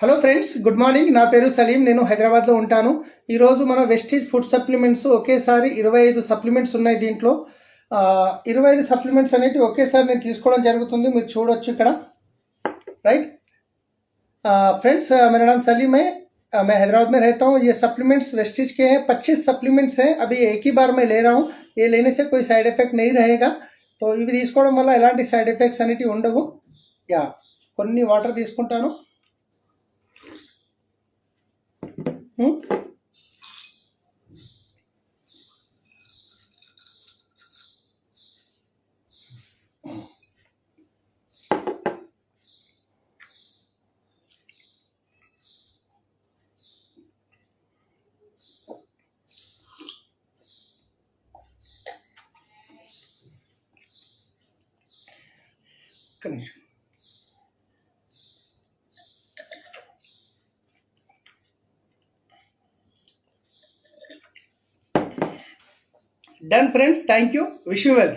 Hello friends, good morning. నా పేరు సలీం. నేను హైదరాబాద్లో ఉంటాను. ఈరోజు మన వెస్టీజ్ ఫుడ్ సప్లిమెంట్స్ ఒకేసారి 25 సప్లిమెంట్స్ ఉన్నాయి. దీంట్లో 25 సప్లిమెంట్స్ అనేవి ఒకేసారి నేను తీసుకోవడం జరుగుతుంది. మీరు చూడొచ్చు ఇక్కడ, राइट फ्रेंड्स। मेरा नाम सलीम है। मैं हैदराबाद में रहता हूँ। ये सप्लीमेंट्स वेस्टीज के हैं। 25 सप्लीमेंट्स हैं। अभी एक ही बार मैं ले रहा हूँ। ये लेने से कोई साइड इफेक्ट नहीं रहेगा। तो ఇవి తీసుకోవడం వల్ల ఎలాంటి సైడ్ ఎఫెక్ట్స్ అనేవి ఉండవు. కొన్ని వాటర్ తీసుకుంటాను. Done friends, thank you, wish you well.